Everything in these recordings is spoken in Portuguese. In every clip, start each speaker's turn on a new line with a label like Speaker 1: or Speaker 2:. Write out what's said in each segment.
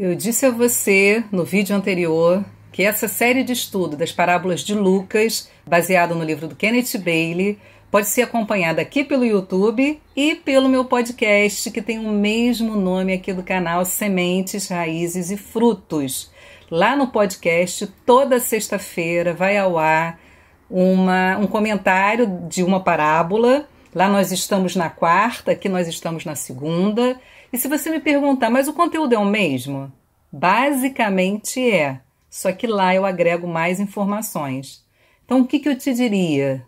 Speaker 1: Eu disse a você no vídeo anterior que essa série de estudo das parábolas de Lucas, baseado no livro do Kenneth Bailey, pode ser acompanhada aqui pelo YouTube e pelo meu podcast, que tem o mesmo nome aqui do canal, Sementes, Raízes e Frutos. Lá no podcast, toda sexta-feira, vai ao ar um comentário de uma parábola. Lá nós estamos na quarta, aqui nós estamos na segunda. E se você me perguntar, mas o conteúdo é o mesmo? Basicamente é, só que lá eu agrego mais informações. Então o que eu te diria?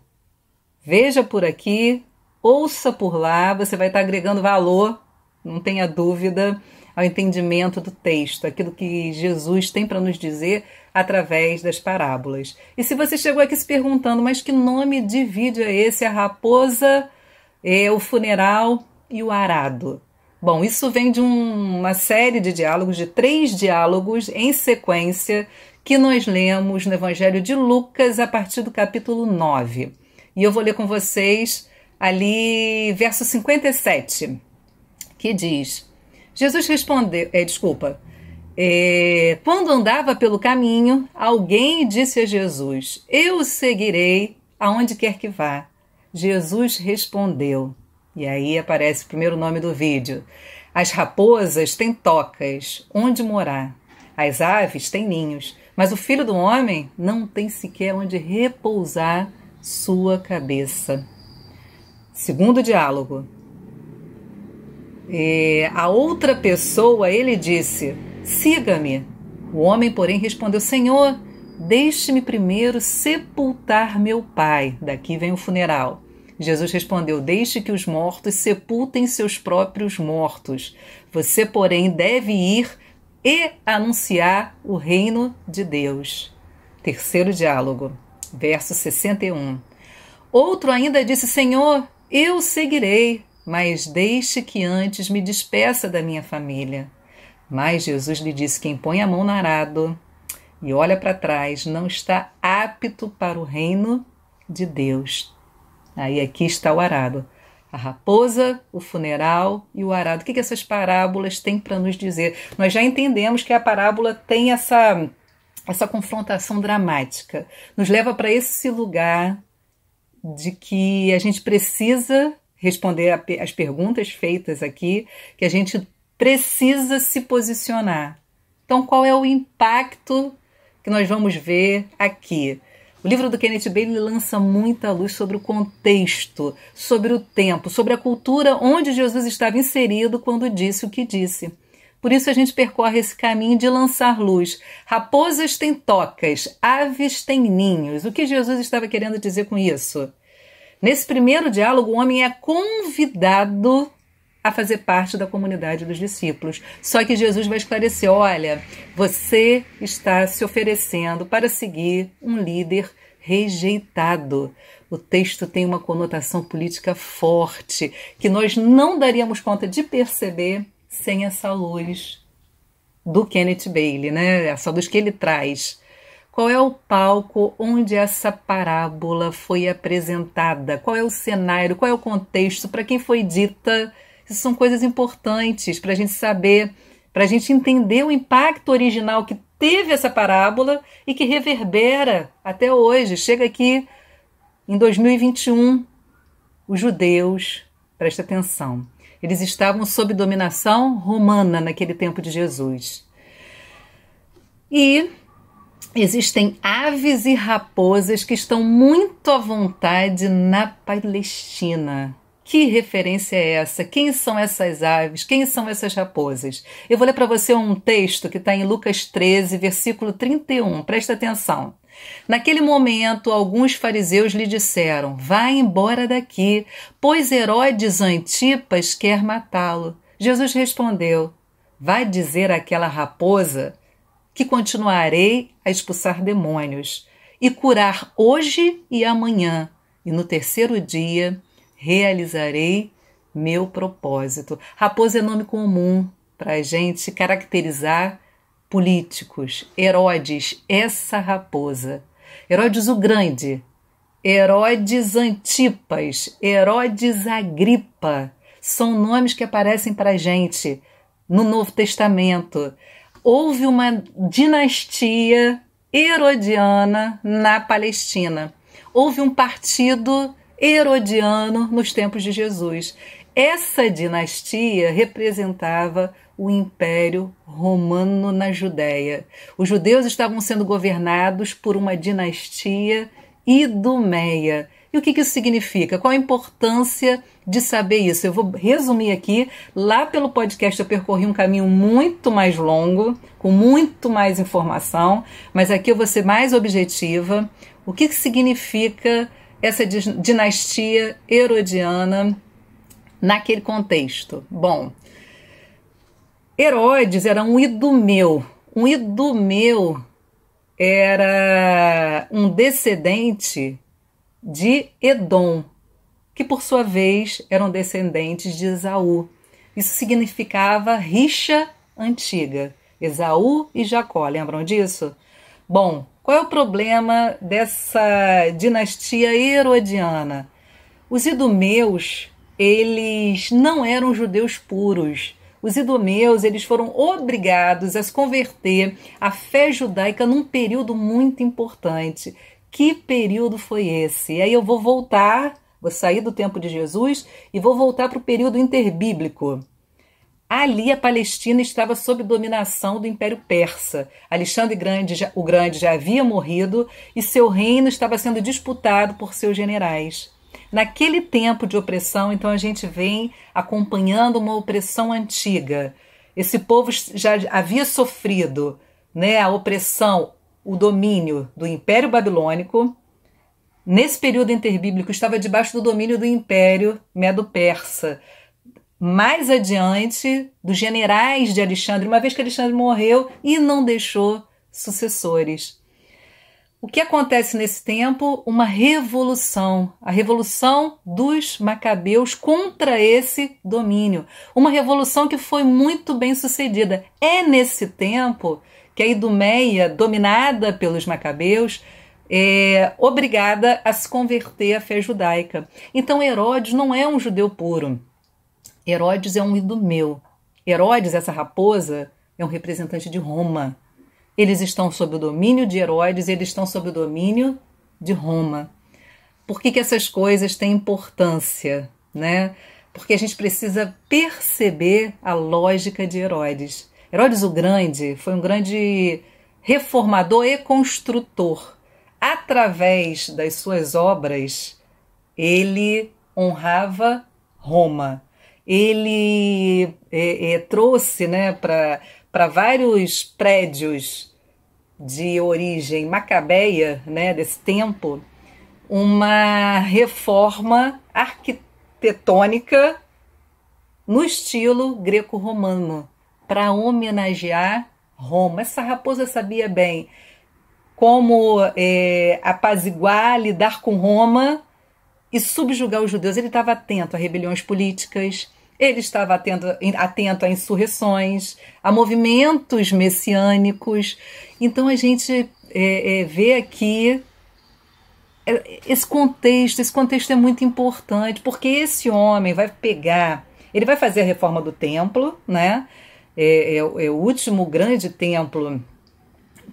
Speaker 1: Veja por aqui, ouça por lá, você vai estar agregando valor, não tenha dúvida, ao entendimento do texto, aquilo que Jesus tem para nos dizer através das parábolas. E se você chegou aqui se perguntando, mas que nome de vídeo é esse? A raposa, o funeral e o arado. Bom, isso vem de uma série de diálogos, de 3 diálogos em sequência, que nós lemos no Evangelho de Lucas a partir do capítulo 9. E eu vou ler com vocês ali verso 57, que diz: Jesus respondeu, quando andava pelo caminho, alguém disse a Jesus: eu o seguirei aonde quer que vá. Jesus respondeu, e aí aparece o primeiro nome do vídeo: as raposas têm tocas onde morar, as aves têm ninhos, mas o filho do homem não tem sequer onde repousar sua cabeça. Segundo diálogo. A outra pessoa, ele disse: siga-me. O homem, porém, respondeu: Senhor, deixe-me primeiro sepultar meu pai. Daqui vem o funeral. Jesus respondeu: deixe que os mortos sepultem seus próprios mortos. Você, porém, deve ir e anunciar o reino de Deus. Terceiro diálogo, verso 61. Outro ainda disse: Senhor, eu seguirei, mas deixe que antes me despeça da minha família. Mas Jesus lhe disse: quem põe a mão no arado e olha para trás não está apto para o reino de Deus. Aí aqui está o arado. A raposa, o funeral e o arado. O que essas parábolas têm para nos dizer? Nós já entendemos que a parábola tem essa confrontação dramática. Nos leva para esse lugar de que a gente precisa responder as perguntas feitas aqui, que a gente precisa se posicionar. Então, qual é o impacto que nós vamos ver aqui? O livro do Kenneth Bailey lança muita luz sobre o contexto, sobre o tempo, sobre a cultura onde Jesus estava inserido quando disse o que disse. Por isso a gente percorre esse caminho de lançar luz. Raposas têm tocas, aves têm ninhos. O que Jesus estava querendo dizer com isso? Nesse primeiro diálogo, o homem é convidado a fazer parte da comunidade dos discípulos. Só que Jesus vai esclarecer: olha, você está se oferecendo para seguir um líder rejeitado. O texto tem uma conotação política forte, que nós não daríamos conta de perceber sem essa luz do Kenneth Bailey, né? Essa luz que ele traz. Qual é o palco onde essa parábola foi apresentada? Qual é o cenário? Qual é o contexto? Para quem foi dita? Isso são coisas importantes para a gente saber, para a gente entender o impacto original que teve essa parábola e que reverbera até hoje. Chega aqui em 2021, os judeus, presta atenção, eles estavam sob dominação romana naquele tempo de Jesus. E existem aves e raposas que estão muito à vontade na Palestina. Que referência é essa? Quem são essas aves? Quem são essas raposas? Eu vou ler para você um texto que está em Lucas 13, versículo 31. Presta atenção. Naquele momento, alguns fariseus lhe disseram: vá embora daqui, pois Herodes Antipas quer matá-lo. Jesus respondeu: vai dizer àquela raposa que continuarei a expulsar demônios e curar hoje e amanhã, e no terceiro dia realizarei meu propósito. Raposa é nome comum para a gente caracterizar políticos. Herodes, essa raposa. Herodes o Grande, Herodes Antipas, Herodes Agripa. São nomes que aparecem para a gente no Novo Testamento. houve uma dinastia herodiana na Palestina. Houve um partido herodiano nos tempos de Jesus. Essa dinastia representava o Império Romano na Judéia. Os judeus estavam sendo governados por uma dinastia idumeia. E o que isso significa? Qual a importância de saber isso? Eu vou resumir aqui. Lá pelo podcast eu percorri um caminho muito mais longo, com muito mais informação, mas aqui eu vou ser mais objetiva. O que significa essa dinastia herodiana naquele contexto? Bom, Herodes era um idumeu. Um idumeu era um descendente de Edom, que por sua vez eram descendentes de Esaú. Isso significava rixa antiga. Esaú e Jacó, lembram disso? Bom, qual é o problema dessa dinastia herodiana? Os idumeus, eles não eram judeus puros. Os idumeus, eles foram obrigados a se converter à fé judaica num período muito importante. Que período foi esse? E aí eu vou sair do tempo de Jesus e vou voltar para o período interbíblico. Ali a Palestina estava sob dominação do Império Persa. Alexandre o Grande já havia morrido e seu reino estava sendo disputado por seus generais. Naquele tempo de opressão, então a gente vem acompanhando uma opressão antiga. Esse povo já havia sofrido, né, a opressão, o domínio do Império Babilônico. Nesse período interbíblico estava debaixo do domínio do Império Medo-Persa. Mais adiante, dos generais de Alexandre, uma vez que Alexandre morreu e não deixou sucessores. O que acontece nesse tempo? Uma revolução, a revolução dos macabeus contra esse domínio. Uma revolução que foi muito bem sucedida. É nesse tempo que a Idumeia, dominada pelos macabeus, é obrigada a se converter à fé judaica. Então Herodes não é um judeu puro. Herodes é um idumeu. Herodes, essa raposa, é um representante de Roma. Eles estão sob o domínio de Herodes, eles estão sob o domínio de Roma. Por que essas coisas têm importância, né? Porque a gente precisa perceber a lógica de Herodes. Herodes o Grande foi um grande reformador e construtor. Através das suas obras, ele honrava Roma. Ele trouxe, né, para vários prédios de origem macabeia, né, desse tempo, uma reforma arquitetônica no estilo greco-romano, para homenagear Roma. Essa raposa sabia bem como apaziguar, lidar com Roma e subjugar os judeus. Ele estava atento a rebeliões políticas, ele estava atento a insurreições, a movimentos messiânicos. Então a gente vê aqui esse contexto é muito importante, porque esse homem ele vai fazer a reforma do templo, né? É o último grande templo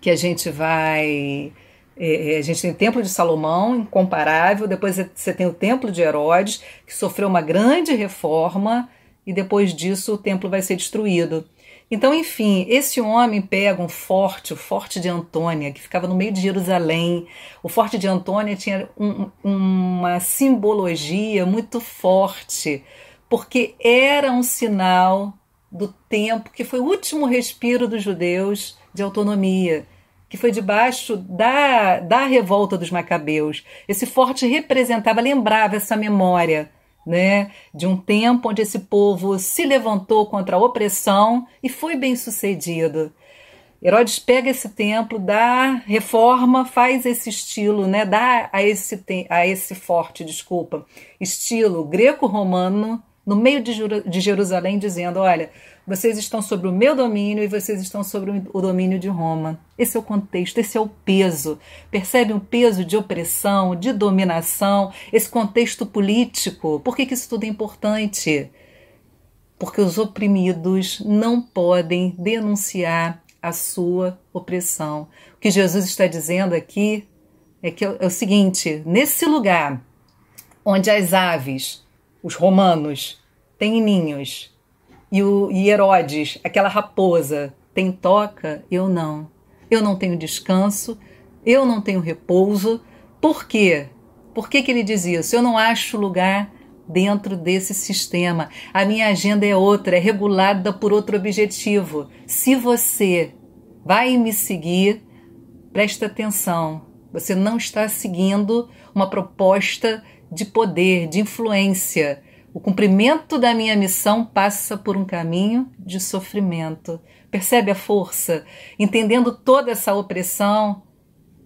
Speaker 1: que a gente vai... a gente tem o Templo de Salomão, incomparável, depois você tem o Templo de Herodes, que sofreu uma grande reforma, e depois disso o templo vai ser destruído. Então, enfim, esse homem pega o Forte de Antônia, que ficava no meio de Jerusalém. O Forte de Antônia tinha uma simbologia muito forte, porque era um sinal do tempo, que foi o último respiro dos judeus de autonomia, que foi debaixo da revolta dos macabeus. Esse forte lembrava essa memória, né, de um tempo onde esse povo se levantou contra a opressão e foi bem sucedido. Herodes pega esse templo, dá reforma, faz esse estilo, né, dá a esse forte, estilo greco-romano, no meio de Jerusalém, dizendo: olha, vocês estão sobre o meu domínio e vocês estão sobre o domínio de Roma. Esse é o contexto, esse é o peso. Percebe um peso de opressão, de dominação, esse contexto político? Por que isso tudo é importante? Porque os oprimidos não podem denunciar a sua opressão. O que Jesus está dizendo aqui é o seguinte: nesse lugar onde as aves, os romanos, têm ninhos, e Herodes, aquela raposa, tem toca, eu não. Eu não tenho descanso, eu não tenho repouso. Por quê? Por que ele diz isso? Eu não acho lugar dentro desse sistema. A minha agenda é outra, é regulada por outro objetivo. Se você vai me seguir, presta atenção. Você não está seguindo uma proposta de poder, de influência. O cumprimento da minha missão passa por um caminho de sofrimento. Percebe a força? Entendendo toda essa opressão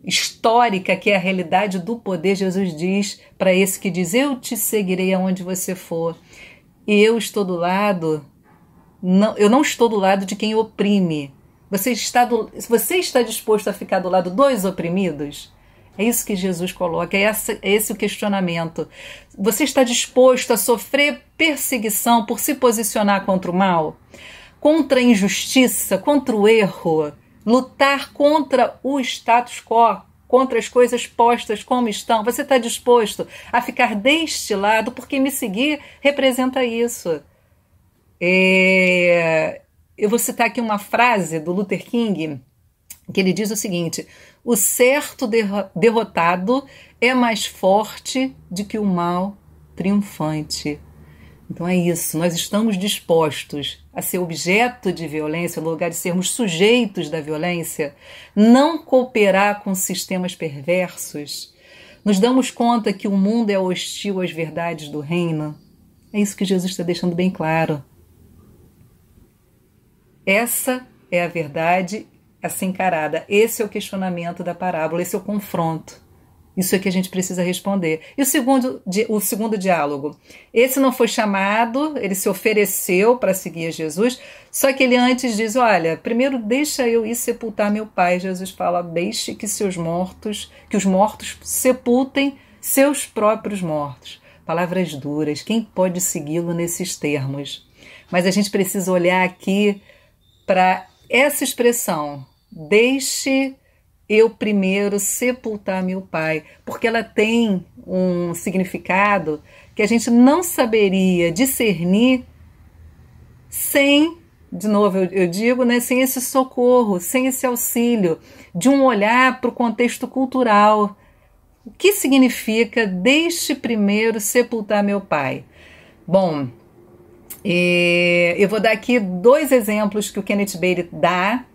Speaker 1: histórica que é a realidade do poder, Jesus diz para esse que diz: eu te seguirei aonde você for. E eu estou do lado, eu não estou do lado de quem oprime. Você está disposto a ficar do lado dos oprimidos? É isso que Jesus coloca, é esse o questionamento. Você está disposto a sofrer perseguição por se posicionar contra o mal? Contra a injustiça, contra o erro? Lutar contra o status quo, contra as coisas postas como estão? Você está disposto a ficar deste lado? Porque me seguir representa isso. Eu vou citar aqui uma frase do Luther King, que ele diz o seguinte: o certo derrotado é mais forte do que o mal triunfante. Então é isso, nós estamos dispostos a ser objeto de violência, no lugar de sermos sujeitos da violência, não cooperar com sistemas perversos. Nos damos conta que o mundo é hostil às verdades do reino. É isso que Jesus está deixando bem claro. Essa é a verdade a ser encarada. Esse é o questionamento da parábola, esse é o confronto. Isso é que a gente precisa responder. E o segundo diálogo. Esse não foi chamado, ele se ofereceu para seguir a Jesus, só que ele antes diz: olha, primeiro deixa eu ir sepultar meu pai. Jesus fala: deixe que os mortos sepultem seus próprios mortos. Palavras duras, quem pode segui-lo nesses termos? Mas a gente precisa olhar aqui para essa expressão: deixe eu primeiro sepultar meu pai, porque ela tem um significado que a gente não saberia discernir sem, de novo eu digo, né, sem esse socorro, sem esse auxílio, de um olhar para o contexto cultural. O que significa deixe primeiro sepultar meu pai? Bom, eu vou dar aqui 2 exemplos que o Kenneth Bailey dá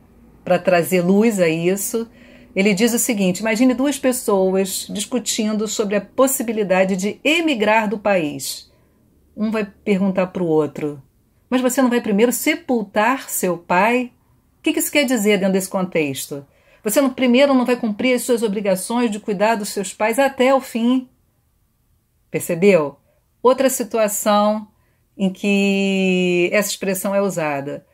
Speaker 1: para trazer luz a isso. Ele diz o seguinte: imagine 2 pessoas discutindo sobre a possibilidade de emigrar do país. Um vai perguntar para o outro: mas você não vai primeiro sepultar seu pai? O que isso quer dizer dentro desse contexto? Você primeiro não vai cumprir as suas obrigações de cuidar dos seus pais até o fim? Percebeu? Outra situação em que essa expressão é usada: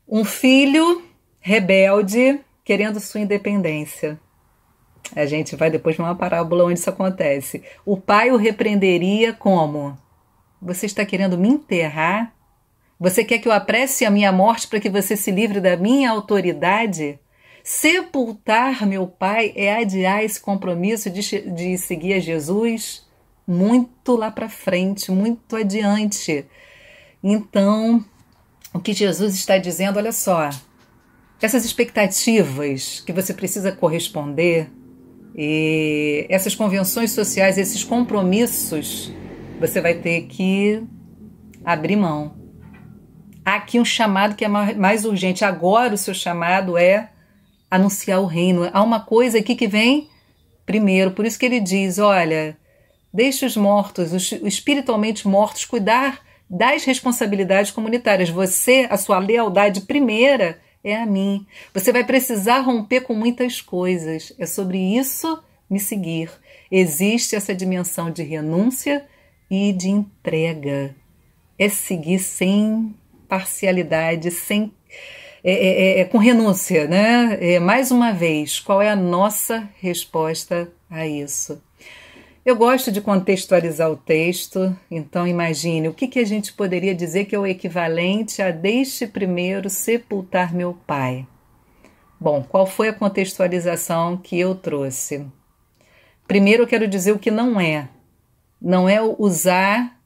Speaker 1: um filho rebelde querendo sua independência. A gente vai depois ver uma parábola onde isso acontece. O pai o repreenderia como: você está querendo me enterrar? Você quer que eu apresse a minha morte para que você se livre da minha autoridade? Sepultar meu pai é adiar esse compromisso de seguir a Jesus muito lá para frente, muito adiante. Então, o que Jesus está dizendo, olha só, essas expectativas que você precisa corresponder, e essas convenções sociais, esses compromissos, você vai ter que abrir mão. Há aqui um chamado que é mais urgente. Agora o seu chamado é anunciar o reino. Há uma coisa aqui que vem primeiro. Por isso que ele diz: olha, deixe os mortos, os espiritualmente mortos, cuidar das responsabilidades comunitárias. Você, a sua lealdade primeira é a mim. Você vai precisar romper com muitas coisas. É sobre isso me seguir. Existe essa dimensão de renúncia e de entrega. É seguir sem parcialidade, sem com renúncia, né? Mais uma vez, qual é a nossa resposta a isso? Eu gosto de contextualizar o texto, então imagine o que a gente poderia dizer que é o equivalente a deixe primeiro sepultar meu pai. Bom, qual foi a contextualização que eu trouxe? Primeiro eu quero dizer o que não é. Não é usar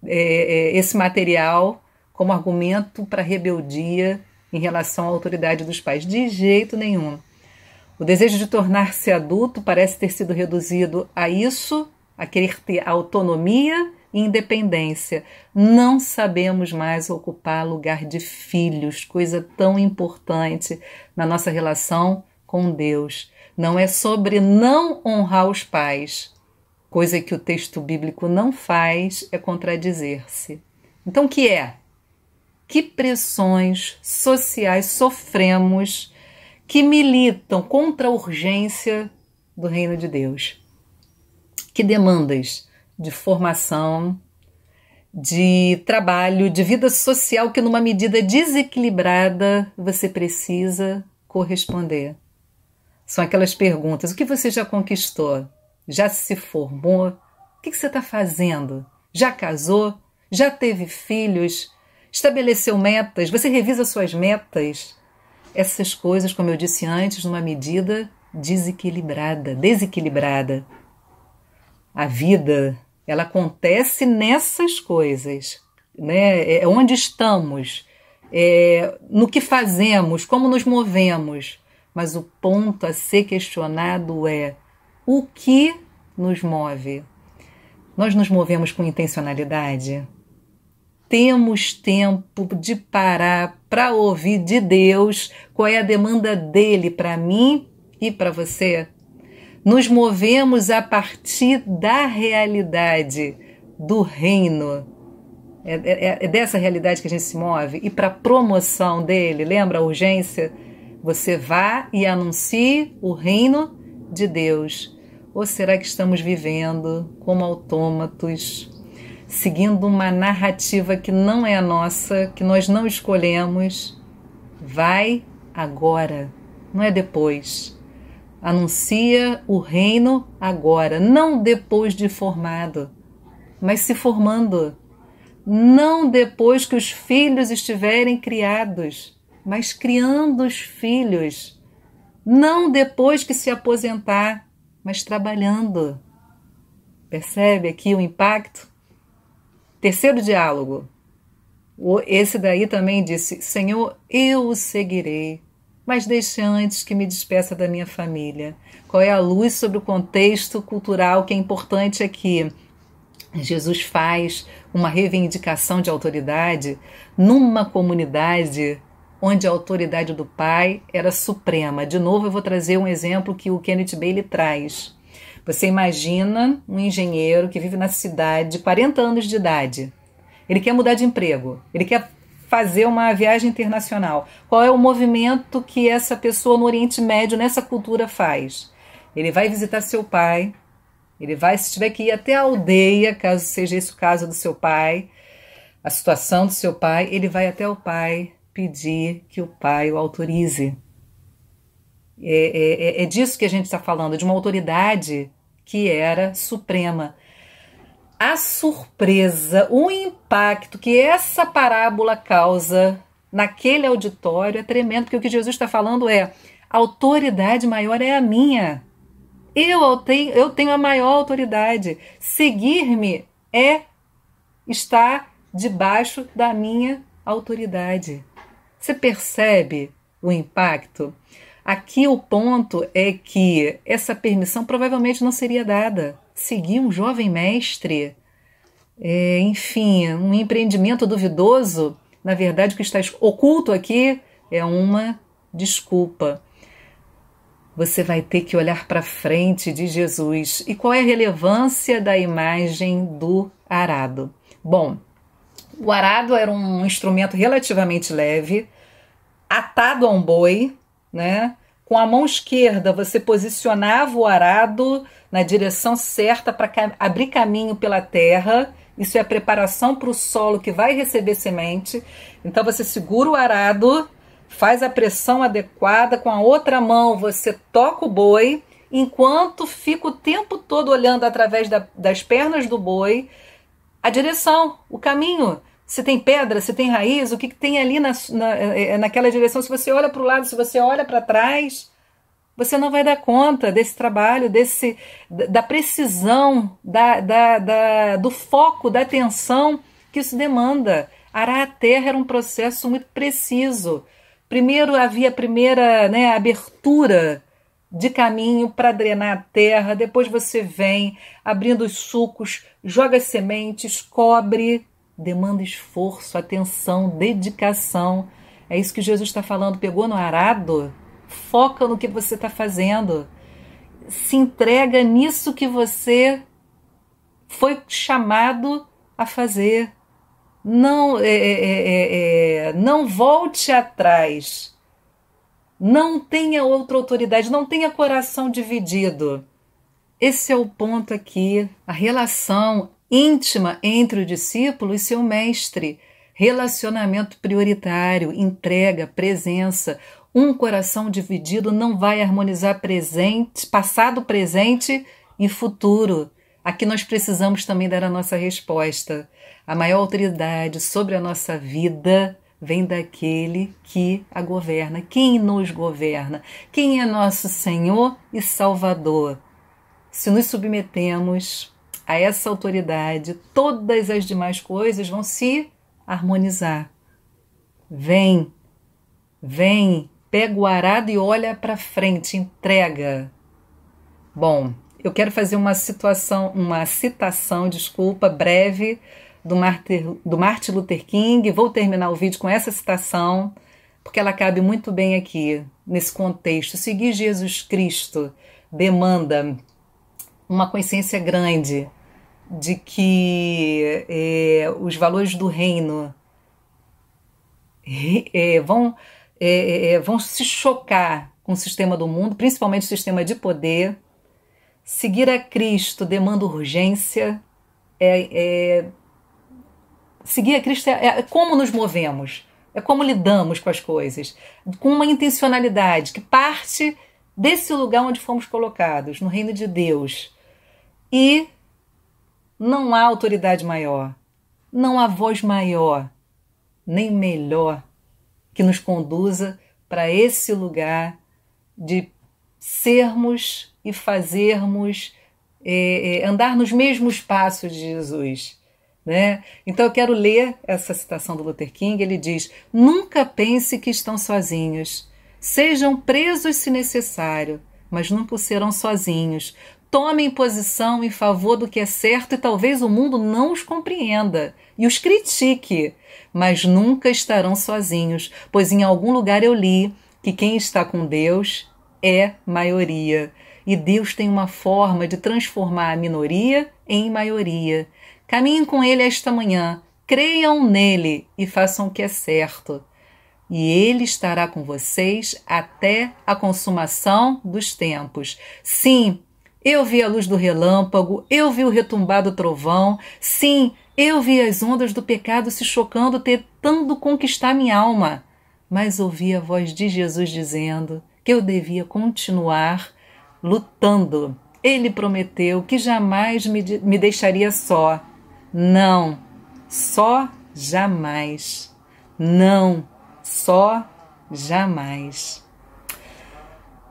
Speaker 1: esse material como argumento para rebeldia em relação à autoridade dos pais. De jeito nenhum. O desejo de tornar-se adulto parece ter sido reduzido a isso, a querer ter autonomia e independência. Não sabemos mais ocupar lugar de filhos, coisa tão importante na nossa relação com Deus. Não é sobre não honrar os pais. Coisa que o texto bíblico não faz é contradizer-se. Então, o que é? Que pressões sociais sofremos que militam contra a urgência do reino de Deus? Que demandas de formação, de trabalho, de vida social que numa medida desequilibrada você precisa corresponder? São aquelas perguntas: o que você já conquistou? Já se formou? O que você está fazendo? Já casou? Já teve filhos? Estabeleceu metas? Você revisa suas metas? Essas coisas, como eu disse antes, numa medida desequilibrada. A vida, ela acontece nessas coisas, né? É onde estamos, no que fazemos, como nos movemos. Mas o ponto a ser questionado é: o que nos move? Nós nos movemos com intencionalidade? Temos tempo de parar para ouvir de Deus qual é a demanda dele para mim e para você? Nos movemos a partir da realidade do reino. É dessa realidade que a gente se move. E para a promoção dele, lembra a urgência? Você vá e anuncie o reino de Deus. Ou será que estamos vivendo como autômatos, seguindo uma narrativa que não é a nossa, que nós não escolhemos? Vai agora, não é depois. Anuncia o reino agora, não depois de formado, mas se formando. Não depois que os filhos estiverem criados, mas criando os filhos. Não depois que se aposentar, mas trabalhando. Percebe aqui o impacto? Terceiro diálogo. Esse daí também disse: Senhor, eu o seguirei, mas deixe antes que me despeça da minha família. Qual é a luz sobre o contexto cultural que é importante aqui? Jesus faz uma reivindicação de autoridade numa comunidade onde a autoridade do pai era suprema. De novo, eu vou trazer um exemplo que o Kenneth Bailey traz. Você imagina um engenheiro que vive na cidade, 40 anos de idade. Ele quer mudar de emprego, ele quer fazer uma viagem internacional. Qual é o movimento que essa pessoa no Oriente Médio, nessa cultura, faz? Ele vai visitar seu pai, ele vai, se tiver que ir até a aldeia, caso seja esse o caso do seu pai, a situação do seu pai, ele vai até o pai pedir que o pai o autorize. É disso que a gente está falando, de uma autoridade que era suprema. A surpresa, o impacto que essa parábola causa naquele auditório é tremendo, porque o que Jesus está falando é: a autoridade maior é a minha. Eu tenho a maior autoridade. Seguir-me é estar debaixo da minha autoridade. Você percebe o impacto? Aqui o ponto é que essa permissão provavelmente não seria dada. Seguir um jovem mestre, enfim, um empreendimento duvidoso, na verdade o que está oculto aqui é uma desculpa. Você vai ter que olhar para frente de Jesus. E qual é a relevância da imagem do arado? Bom, o arado era um instrumento relativamente leve, atado a um boi, né? Com a mão esquerda você posicionava o arado na direção certa para abrir caminho pela terra. Isso é a preparação para o solo que vai receber semente. Então você segura o arado, faz a pressão adequada, com a outra mão você toca o boi enquanto fico o tempo todo olhando através das pernas do boi a direção, o caminho. Se tem pedra, se tem raiz, o que tem ali naquela direção. Se você olha para o lado, se você olha para trás, você não vai dar conta desse trabalho, da precisão, do foco, da atenção que isso demanda. Arar a terra era um processo muito preciso. Primeiro havia a primeira abertura de caminho para drenar a terra, depois você vem abrindo os sulcos, joga as sementes, cobre, demanda esforço, atenção, dedicação. É isso que Jesus está falando. Pegou no arado, foca no que você está fazendo, se entrega nisso que você foi chamado a fazer. Não volte atrás. Não tenha outra autoridade, não tenha coração dividido. Esse é o ponto aqui, a relação íntima entre o discípulo e seu mestre. Relacionamento prioritário, entrega, presença. Um coração dividido não vai harmonizar passado, presente e futuro. Aqui nós precisamos também dar a nossa resposta. A maior autoridade sobre a nossa vida vem daquele que a governa. Quem nos governa? Quem é nosso Senhor e Salvador? Se nos submetemos a essa autoridade, todas as demais coisas vão se harmonizar. Vem, pega o arado e olha para frente, entrega. Bom, eu quero fazer uma citação breve do Martin Luther King. Vou terminar o vídeo com essa citação, porque ela cabe muito bem aqui, nesse contexto. Seguir Jesus Cristo demanda uma consciência grande de que os valores do reino vão se chocar com o sistema do mundo, principalmente o sistema de poder. Seguir a Cristo demanda urgência. Seguir a Cristo é como nos movemos, é como lidamos com as coisas, com uma intencionalidade que parte desse lugar onde fomos colocados, no reino de Deus. E não há autoridade maior, não há voz maior, nem melhor que nos conduza para esse lugar de sermos e fazermos, andar nos mesmos passos de Jesus. Né? Então eu quero ler essa citação do Luther King. Ele diz: nunca pense que estão sozinhos, sejam presos se necessário, mas nunca serão sozinhos. Tomem posição em favor do que é certo e talvez o mundo não os compreenda e os critique, mas nunca estarão sozinhos, pois em algum lugar eu li que quem está com Deus é maioria, e Deus tem uma forma de transformar a minoria em maioria. Caminhem com Ele esta manhã, creiam nele e façam o que é certo, e Ele estará com vocês até a consumação dos tempos. Sim, eu vi a luz do relâmpago, eu vi o retumbar do trovão, sim, eu vi as ondas do pecado se chocando, tentando conquistar minha alma, mas ouvi a voz de Jesus dizendo que eu devia continuar lutando. Ele prometeu que jamais me deixaria só. Não, só jamais. Não, só jamais.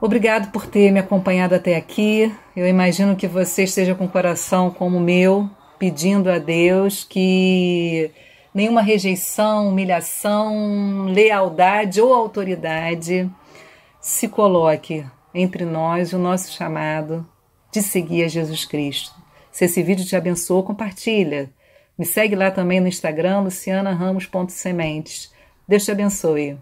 Speaker 1: Obrigado por ter me acompanhado até aqui. Eu imagino que você esteja com o coração como o meu, pedindo a Deus que nenhuma rejeição, humilhação, lealdade ou autoridade se coloque entre nós e o nosso chamado de seguir a Jesus Cristo. Se esse vídeo te abençoou, compartilha. Me segue lá também no Instagram, lucianaramos.sementes. Deus te abençoe.